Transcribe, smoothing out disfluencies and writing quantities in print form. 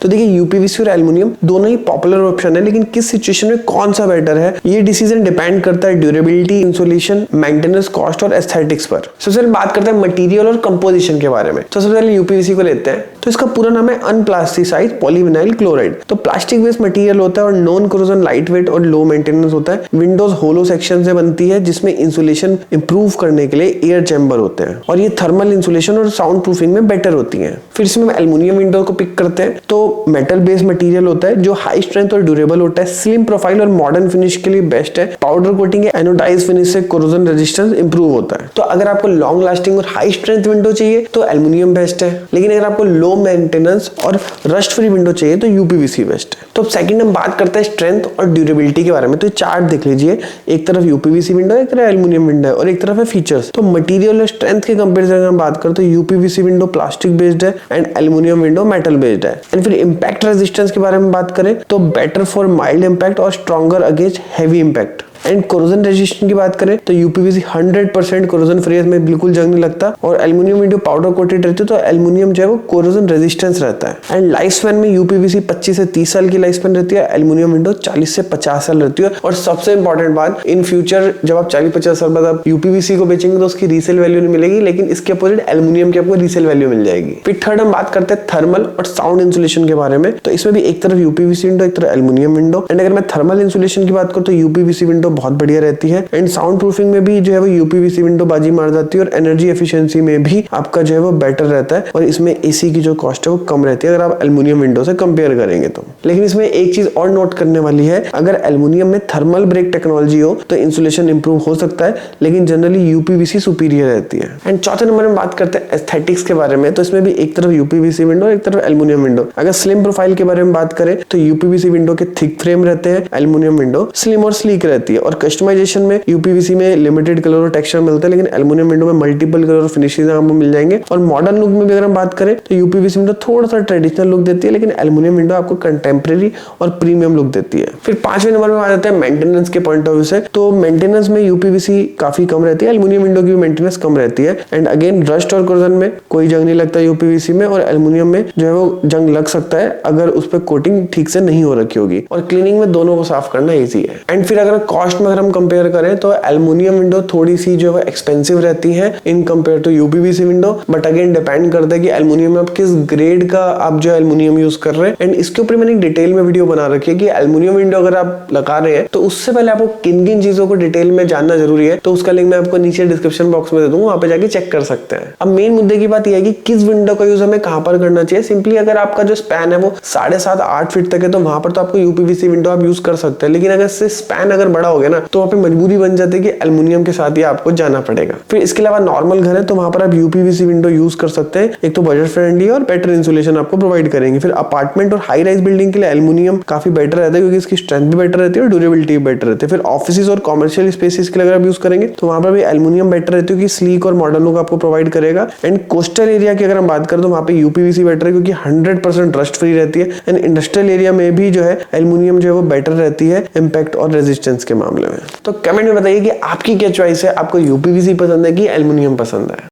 तो देखिए यूपीवीसी और एल्युमिनियम दोनों ही पॉपुलर ऑप्शन है, लेकिन किस सिचुएशन में कौन सा बेटर है ये डिसीजन डिपेंड करता है ड्यूरेबिलिटी, इंसुलेशन, मेंटेनेंस, कॉस्ट और एस्थेटिक्स पर। सबसे पहले बात करते हैं मटेरियल और कंपोजिशन के बारे में। तो सबसे पहले यूपीवीसी को लेते हैं। तो इसका पूरा नाम है अनप्लास्टिसाइज्ड पॉलीविनाइल क्लोराइड। तो प्लास्टिक बेस्ड मटेरियल होता है और नॉन कोरोजन, लाइट वेट और लो मेंटेनेंस होता है। विंडोज होलो सेक्शन से बनती है जिसमें इंसुलेशन इंप्रूव करने के लिए एयर चैम्बर होते हैं और ये थर्मल इंसुलेशन और साउंड प्रूफिंग में बेटर होती है। फिर इसमें हम एल्युमिनियम विंडो को पिक करते हैं। तो मेटल बेस्ड मटेरियल होता है जो हाई स्ट्रेंथ और ड्यूरेबल होता है, स्लिम प्रोफाइल और मॉडर्न फिनिश के लिए बेस्ट है। पाउडर कोटिंग या एनोडाइज फिनिश से कोरोजन रेजिस्टेंस इंप्रूव होता है। तो अगर आपको लॉन्ग लास्टिंग और हाई स्ट्रेंथ विंडो चाहिए तो एल्युमिनियम बेस्ट है, लेकिन अगर आपको लो मेंटेनेंस और रस्ट फ्री विंडो चाहिए तो यूपीवीसी बेस्ट है। तो सेकंड हम बात करते हैं स्ट्रेंथ और ड्यूरेबिलिटी के बारे में। तो चार्ट देख लीजिए, एक तरफ यूपीवीसी विंडो है, एक तरफ एल्युमिनियम विंडो है और एक तरफ है फीचर्स। तो मटेरियल और स्ट्रेंथ के कंपैरिजन अगर हम बात करें तो यूपीवीसी विंडो प्लास्टिक बेस्ड है and aluminium window metal based है। एंड फिर इंपैक्ट रेजिस्टेंस के बारे में बात करें तो बेटर फॉर माइल्ड इंपैक्ट और stronger against heavy impact. And corrosion resistance की बात करें तो यूपीवीसी 100% कोरोजन फ्री है, इसमें बिल्कुल जंग नहीं लगता। और एल्युमिनियम विंडो पाउडर कोटेड रहती है तो एल्युमिनियम जो है वो कोरोजन रेजिस्टेंस रहता है। एंड लाइफ स्पैन में यूपीवीसी 25 से 30 साल की लाइफ स्पैन रहती है, एल्युमिनियम विंडो 40 से 50 साल रहती है। और सबसे इंपॉर्टेंट बात, इन फ्यूचर जब आप 40-50 साल बाद आप यूपीवीसी को बेचेंगे तो उसकी रीसेल वैल्यू नहीं मिलेगी, लेकिन इसके अपोजिट एल्युमिनियम की आपको रीसेल वैल्यू मिल जाएगी। फिर थर्ड हम बात करते हैं थर्मल और साउंड इंसुलेशन के बारे में। तो इसमें भी एक तरफ यूपीवीसी विंडो, एक तरफ एल्युमिनियम विंडो। एंड अगर मैं थर्मल इंसुलेशन की बात करूं तो यूपीवीसी विंडो बहुत बढ़िया रहती है एंड साउंड प्रूफिंग में भी जो है वो यूपीवीसी विंडो बाजी मार जाती है और एनर्जी एफिशिएंसी में भी आपका जो है वो बेटर रहता है और इसमें एसी की जो कॉस्ट है वो कम रहती है अगर आप एल्युमिनियम विंडो से कंपेयर करेंगे तो। लेकिन इसमें एक चीज और नोट करने वाली है, अगर एल्युमिनियम में थर्मल ब्रेक टेक्नोलॉजी हो तो इंसुलेशन इंप्रूव हो सकता है, लेकिन जनरली यूपीवीसी सुपीरियर रहती है। एंड चौथे नंबर में बात करते हैं एस्थेटिक्स के बारे में। तो इसमें भी एक तरफ यूपीवीसी विंडो, एक तरफ एल्युमिनियम विंडो। अगर स्लिम प्रोफाइल के बारे में बात करें तो यूपीवीसी विंडो के थिक फ्रेम रहते हैं, एल्युमिनियम विंडो स्लिम और स्लीक रहती है। और कस्टमाइजेशन में यूपीवीसी में लिमिटेड कलर और टेक्सचर मिलता है, लेकिन एल्युमिनियम विंडो में मल्टीपल कलर और फिनिशेस आपको मिल जाएंगे। और मॉडर्न लुक में भी अगर हम बात करें तो यूपीवीसी विंडो थोड़ा सा ट्रेडिशनल लुक देती है, लेकिन एल्युमिनियम विंडो आपको कंटेम्प्रेरी और प्रीमियम लुक देती है। फिर पांचवें नंबर में आ जाते हैं मेंटेनेंस के पॉइंट ऑफ व्यू से। तो मेंटेनेंस में यूपीवीसी काफी कम रहती है, एल्युमिनियम विंडो की भी मेंटेनेंस कम रहती है। एंड अगेन रस्ट और कोरोजन में कोई जंग नहीं लगता यूपीवीसी में, और एल्युमिनियम में जो है वो जंग लग सकता है अगर उस पर कोटिंग ठीक से नहीं हो रखी होगी। और क्लीनिंग में दोनों को साफ करना ईजी है। एंड फिर अगर कॉस्ट में अगर हम कंपेयर करें तो एल्युमिनियम विंडो थोड़ी सी जो है एक्सपेंसिव रहती है in compare to UPVC window, but again depend करता है कि एल्युमिनियम में आप किस ग्रेड का आप जो एल्युमिनियम यूज कर रहे हैं। एंड इसके ऊपर मैंने एक डिटेल में वीडियो बना रखी है कि एल्युमिनियम विंडो अगर आप लगा रहे हैं तो उससे पहले आपको किन किन चीजों को डिटेल में जानना जरूरी है, तो उसका लिंक मैं आपको नीचे डिस्क्रिप्शन बॉक्स में दे दूंगा, वहां पे जाके चेक कर सकते हैं। अब मेन मुद्दे की बात यह है कि किस विंडो का यूज हमें कहां पर करना चाहिए। सिंपली अगर आपका जो स्पैन है वो 7.5-8 फीट तक है तो वहां पर तो आपको यूपीवीसी विंडो आप यूज कर सकते हैं, लेकिन अगर से स्पैन अगर बड़ा हो गया ना तो वहां पे मजबूरी बन जाती है कि एल्युमिनियम के साथ ही आपको जाना पड़ेगा। फिर इसके अलावा नॉर्मल घर है तो वहां पर आप यूपीवीसी विंडो यूज कर सकते हैं, एक तो बजट फ्रेंडली और बेटर इंसुलेशन आपको प्रोवाइड करेंगे। फिर अपार्टमेंट और हाई राइज बिल्डिंग के लिए एल्युमिनियम काफी बेटर रहता है क्योंकि इसकी स्ट्रेंथ भी बेटर रहती है और ड्यूरेबिलिटी भी बेटर रहती है। फिर ऑफिस और कॉमर्शियल स्पेसेस के लिए अगर आप यूज करेंगे तो वहां पर भी एल्युमिनियम बेटर रहती है क्योंकि स्लीक और मॉडर्न लुक आपको प्रोवाइड करेगा। एंड कोस्टल एरिया की अगर हम बात करें तो वहां पे यूपीवीसी बेटर है क्योंकि 100% रस्ट फ्री रहती है। एंड इंडस्ट्रियल एरिया में भी जो है एल्युमिनियम जो है वो बेटर रहती है इंपैक्ट और रेजिस्टेंस के मामले में। तो कमेंट में बताइए कि आपकी क्या चॉइस है, आपको यूपीवीसी पसंद है कि एल्युमिनियम पसंद है।